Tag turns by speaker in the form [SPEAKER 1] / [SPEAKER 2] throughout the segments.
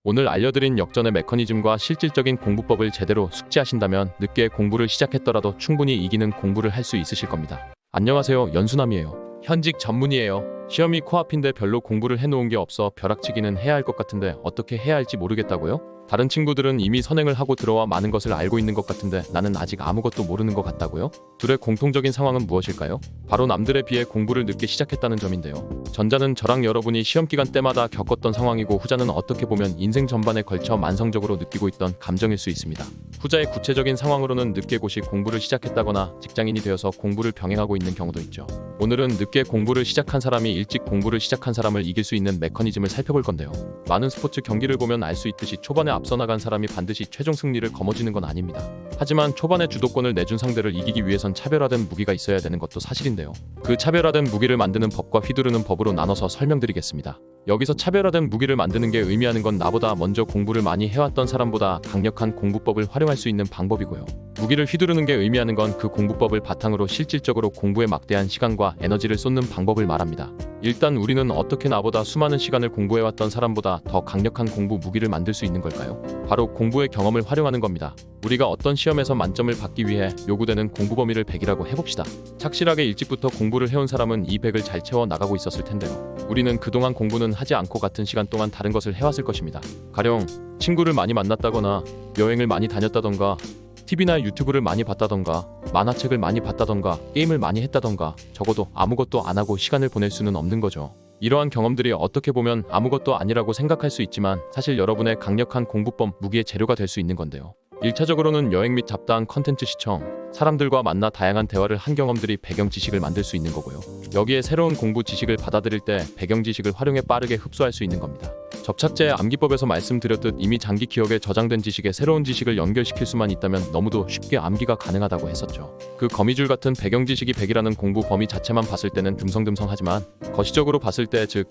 [SPEAKER 1] 오늘 알려드린 역전의 메커니즘과 실질적인 공부법을 제대로 숙지하신다면 늦게 공부를 시작했더라도 충분히 이기는 공부를 할 수 있으실 겁니다. 안녕하세요, 연수남이에요. 현직 전문의예요. 시험이 코앞인데 별로 공부를 해놓은 게 없어 벼락치기는 해야 할 것 같은데 어떻게 해야 할지 모르겠다고요? 다른 친구들은 이미 선행을 하고 들어와 많은 것을 알고 있는 것 같은데 나는 아직 아무것도 모르는 것 같다고요? 둘의 공통적인 상황은 무엇일까요? 바로 남들에 비해 공부를 늦게 시작했다는 점인데요. 전자는 저랑 여러분이 시험 기간 때마다 겪었던 상황이고, 후자는 어떻게 보면 인생 전반에 걸쳐 만성적으로 느끼고 있던 감정일 수 있습니다. 후자의 구체적인 상황으로는 늦게 고시 공부를 시작했다거나 직장인이 되어서 공부를 병행하고 있는 경우도 있죠. 오늘은 늦게 공부를 시작한 사람이 일찍 공부를 시작한 사람을 이길 수 있는 메커니즘을 살펴볼 건데요. 많은 스포츠 경기를 보면 알 수 있듯이 초반에 앞서 나간 사람이 반드시 최종 승리를 거머쥐는 건 아닙니다. 하지만 초반에 주도권을 내준 상대를 이기기 위해선 차별화된 무기가 있어야 되는 것도 사실인데요. 그 차별화된 무기를 만드는 법과 휘두르는 법으로 나눠서 설명드리겠습니다. 여기서 차별화된 무기를 만드는 게 의미하는 건 나보다 먼저 공부를 많이 해왔던 사람보다 강력한 공부법을 활용할 수 있는 방법이고요. 무기를 휘두르는 게 의미하는 건 그 공부법을 바탕으로 실질적으로 공부에 막대한 시간과 에너지를 쏟는 방법을 말합니다. 일단 우리는 어떻게 나보다 수많은 시간을 공부해왔던 사람보다 더 강력한 공부 무기를 만들 수 있는 걸까요? 바로 공부의 경험을 활용하는 겁니다. 우리가 어떤 시험에서 만점을 받기 위해 요구되는 공부 범위를 100이라고 해봅시다. 착실하게 일찍부터 공부를 해온 사람은 이 100을 잘 채워 나가고 있었을 텐데요. 우리는 그동안 공부는 하지 않고 같은 시간 동안 다른 것을 해왔을 것입니다. 가령 친구를 많이 만났다거나 여행을 많이 다녔다던가 TV나 유튜브를 많이 봤다던가 만화책을 많이 봤다던가 게임을 많이 했다던가 적어도 아무것도 안 하고 시간을 보낼 수는 없는 거죠. 이러한 경험들이 어떻게 보면 아무것도 아니라고 생각할 수 있지만 사실 여러분의 강력한 공부법 무기의 재료가 될 수 있는 건데요. 1차적으로는 여행 및 잡다한 컨텐츠 시청, 사람들과 만나 다양한 대화를 한 경험들이 배경 지식을 만들 수 있는 거고요. 여기에 새로운 공부 지식을 받아들일 때 배경 지식을 활용해 빠르게 흡수할 수 있는 겁니다. 접착제 암기법에서 말씀드렸듯 이미 장기 기억에 저장된 지식에 새로운 지식을 연결시킬 수만 있다면 너무도 쉽게 암기가 가능하다고 했었죠. 그 거미줄 같은 배경 지식이 100이라는 공부 범위 자체만 봤을 때는 듬성듬성하지만 거시적으로 봤을 때, 즉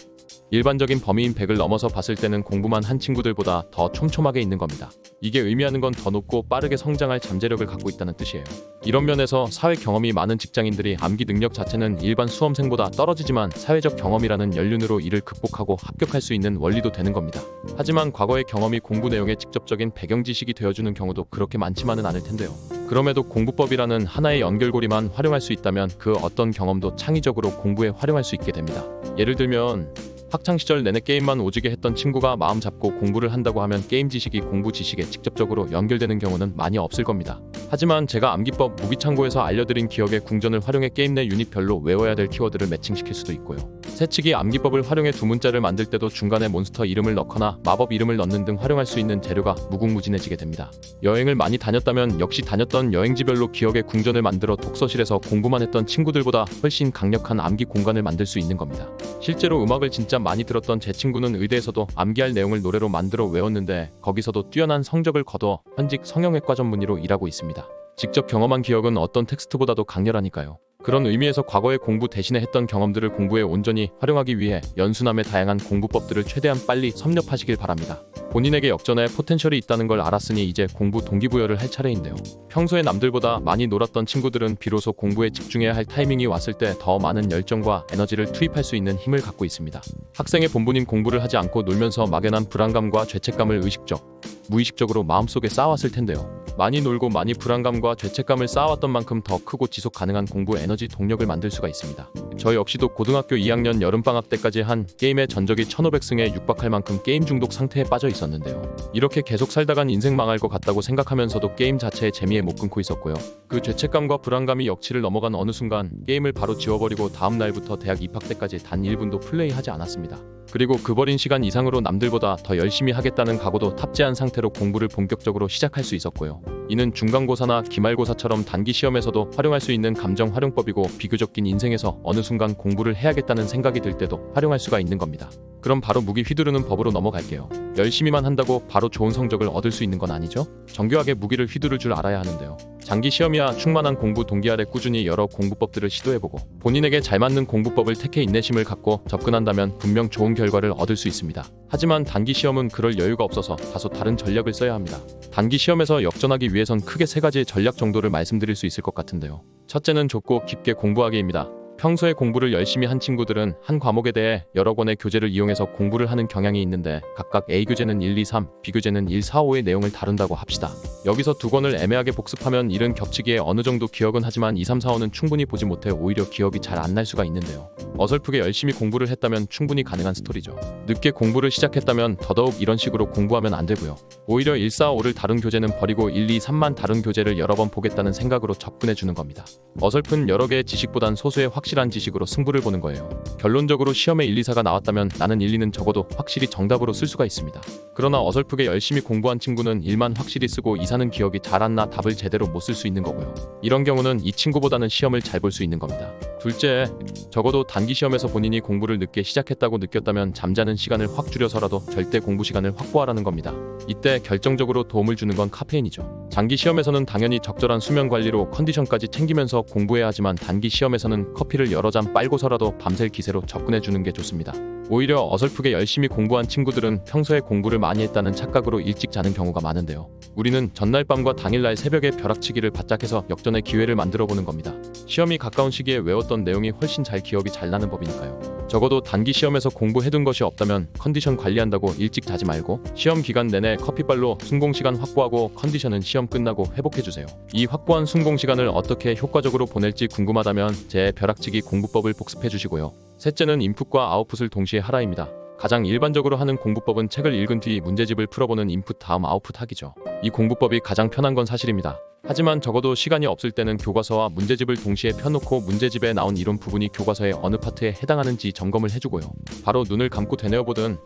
[SPEAKER 1] 일반적인 범위인 100을 넘어서 봤을 때는 공부만 한 친구들보다 더 촘촘하게 있는 겁니다. 이게 의미하는 건 더 높고 빠르게 성장할 잠재력을 갖고 있다는 뜻이에요. 이런 면에서 사회 경험이 많은 직장인들이 암기 능력 자체는 일반 수험생보다 떨어지지만 사회적 경험이라는 연륜으로 이를 극복하고 합격할 수 있는 원리도 되는 겁니다. 하지만 과거의 경험이 공부 내용의 직접적인 배경 지식이 되어주는 경우도 그렇게 많지만은 않을 텐데요. 그럼에도 공부법이라는 하나의 연결고리만 활용할 수 있다면 그 어떤 경험도 창의적으로 공부에 활용할 수 있게 됩니다. 예를 들면 학창시절 내내 게임만 오지게 했던 친구가 마음 잡고 공부를 한다고 하면 게임 지식이 공부 지식에 직접적으로 연결되는 경우는 많이 없을 겁니다. 하지만 제가 암기법 무기창고에서 알려드린 기억의 궁전을 활용해 게임 내 유닛별로 외워야 될 키워드를 매칭시킬 수도 있고요. 새치기 암기법을 활용해 두 문자를 만들 때도 중간에 몬스터 이름을 넣거나 마법 이름을 넣는 등 활용할 수 있는 재료가 무궁무진해지게 됩니다. 여행을 많이 다녔다면 역시 다녔던 여행지별로 기억의 궁전을 만들어 독서실에서 공부만 했던 친구들보다 훨씬 강력한 암기 공간을 만들 수 있는 겁니다. 실제로 음악을 진짜 많이 들었던 제 친구는 의대에서도 암기할 내용을 노래로 만들어 외웠는데 거기서도 뛰어난 성적을 거둬 현직 성형외과 전문의로 일하고 있습니다. 직접 경험한 기억은 어떤 텍스트보다도 강렬하니까요. 그런 의미에서 과거의 공부 대신에 했던 경험들을 공부에 온전히 활용하기 위해 연수남의 다양한 공부법들을 최대한 빨리 섭렵하시길 바랍니다. 본인에게 역전의 포텐셜이 있다는 걸 알았으니 이제 공부 동기부여를 할 차례인데요. 평소에 남들보다 많이 놀았던 친구들은 비로소 공부에 집중해야 할 타이밍이 왔을 때 더 많은 열정과 에너지를 투입할 수 있는 힘을 갖고 있습니다. 학생의 본분인 공부를 하지 않고 놀면서 막연한 불안감과 죄책감을 의식적, 무의식적으로 마음속에 쌓아왔을 텐데요. 많이 놀고 많이 불안감과 죄책감을 쌓아왔던 만큼 더 크고 지속 가능한 공부 에너지 동력을 만들 수가 있습니다. 저 역시도 고등학교 2학년 여름방학 때까지 한 게임의 전적이 1500승에 육박할 만큼 게임 중독 상태에 빠져 있었는데요. 이렇게 계속 살다간 인생 망할 것 같다고 생각하면서도 게임 자체의 재미에 못 끊고 있었고요. 그 죄책감과 불안감이 역치를 넘어간 어느 순간 게임을 바로 지워버리고 다음 날부터 대학 입학 때까지 단 1분도 플레이하지 않았습니다. 그리고 그 버린 시간 이상으로 남들보다 더 열심히 하겠다는 각오도 탑재한 상태로 공부를 본격적으로 시작할 수 있었고요. 이는 중간고사나 기말고사처럼 단기 시험에서도 활용할 수 있는 감정 활용법이고, 비교적 긴 인생에서 어느 순간 공부를 해야겠다는 생각이 들 때도 활용할 수가 있는 겁니다. 그럼 바로 무기 휘두르는 법으로 넘어갈게요. 열심히만 한다고 바로 좋은 성적을 얻을 수 있는 건 아니죠? 정교하게 무기를 휘두를 줄 알아야 하는데요. 장기 시험이야 충만한 공부 동기 아래 꾸준히 여러 공부법들을 시도해보고 본인에게 잘 맞는 공부법을 택해 인내심을 갖고 접근한다면 분명 좋은 결과를 얻을 수 있습니다. 하지만 단기 시험은 그럴 여유가 없어서 다소 다른 전략을 써야 합니다. 단기 시험에서 역전하기 위해선 크게 3가지 전략 정도를 말씀드릴 수 있을 것 같은데요. 첫째는 좁고 깊게 공부하기입니다. 평소에 공부를 열심히 한 친구들은 한 과목에 대해 여러 권의 교재를 이용해서 공부를 하는 경향이 있는데 각각 A 교재는 1, 2, 3, B 교재는 1, 4, 5의 내용을 다룬다고 합시다. 여기서 두 권을 애매하게 복습하면 일은 겹치기에 어느 정도 기억은 하지만 2, 3, 4, 5는 충분히 보지 못해 오히려 기억이 잘 안 날 수가 있는데요. 어설프게 열심히 공부를 했다면 충분히 가능한 스토리죠. 늦게 공부를 시작했다면 더더욱 이런 식으로 공부하면 안 되고요. 오히려 1, 4, 5를 다룬 교재는 버리고 1, 2, 3만 다룬 교재를 여러 번 보겠다는 생각으로 접근해 주는 겁니다. 어설픈 여러 개의 지식보단 소수의 확실한 지식으로 승부를 보는 거예요. 결론적으로 시험에 1, 2, 4가 나왔다면 나는 1, 2는 적어도 확실히 정답으로 쓸 수가 있습니다. 그러나 어설프게 열심히 공부한 친구는 1만 확실히 쓰고 2, 4는 기억이 잘 안 나 답을 제대로 못 쓸 수 있는 거고요. 이런 경우는 이 친구보다는 시험을 잘 볼 수 있는 겁니다. 둘째, 적어도 단기 시험에서 본인이 공부를 늦게 시작했다고 느꼈다면 잠자는 시간을 확 줄여서라도 절대 공부 시간을 확보하라는 겁니다. 이때 결정적으로 도움을 주는 건 카페인이죠. 장기 시험에서는 당연히 적절한 수면 관리로 컨디션까지 챙기면서 공부해야 하지만 단기 시험에서는 커피를 여러 잔 빨고서라도 밤샐 기세로 접근해 주는 게 좋습니다. 오히려 어설프게 열심히 공부한 친구들은 평소에 공부를 많이 했다는 착각으로 일찍 자는 경우가 많은데요. 우리는 전날 밤과 당일날 새벽에 벼락치기를 바짝 해서 역전의 기회를 만들어 보는 겁니다. 시험이 가까운 시기에 외웠던 내용이 훨씬 잘 기억이 잘 나는 법이니까요. 적어도 단기 시험에서 공부해둔 것이 없다면 컨디션 관리한다고 일찍 자지 말고 시험 기간 내내 커피빨로 순공 시간 확보하고 컨디션은 시험 끝나고 회복해주세요. 이 확보한 순공 시간을 어떻게 효과적으로 보낼지 궁금하다면 제 벼락치기 공부법을 복습해주시고요. 셋째는 인풋과 아웃풋을 동시에 하라입니다. 가장 일반적으로 하는 공부법은 책을 읽은 뒤 문제집을 풀어보는 인풋 다음 아웃풋 하기죠. 이 공부법이 가장 편한 건 사실입니다. 하지만 적어도 시간이 없을 때는 교과서와 문제집을 동시에 펴놓고 문제집에 나온 이론 부분이 교과서의 어느 파트에 해당하는지 점검을 해주고요. 바로 눈을 감고 되뇌어보든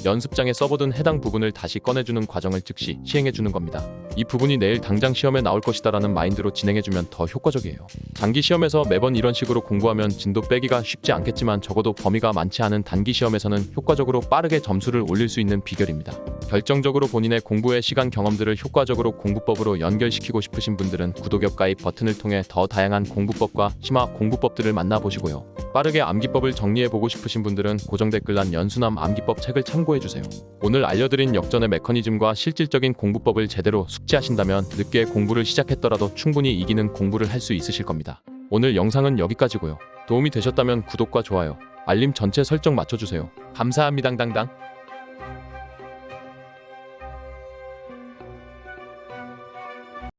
[SPEAKER 1] 연습장에 써보든 해당 부분을 다시 꺼내주는 과정을 즉시 시행해주는 겁니다. 이 부분이 내일 당장 시험에 나올 것이다라는 마인드로 진행해주면 더 효과적이에요. 장기 시험에서 매번 이런 식으로 공부하면 진도 빼기가 쉽지 않겠지만 적어도 범위가 많지 않은 단기 시험에서는 효과적으로 빠르게 점수를 올릴 수 있는 비결입니다. 결정적으로 본인의 공부의 시간 경험들을 효과적으로 공부법으로 연결시키고 싶으신 분들은 구독 가입 버튼을 통해 더 다양한 공부법과 심화 공부법들을 만나보시고요. 빠르게 암기법을 정리해보고 싶으신 분들은 고정 댓글란 연수남 암기법 책을 참고해주세요. 오늘 알려드린 역전의 메커니즘과 실질적인 공부법을 제대로 숙지하신다면 늦게 공부를 시작했더라도 충분히 이기는 공부를 할 수 있으실 겁니다. 오늘 영상은 여기까지고요. 도움이 되셨다면 구독과 좋아요, 알림 전체 설정 맞춰주세요. 감사합니다. 당당.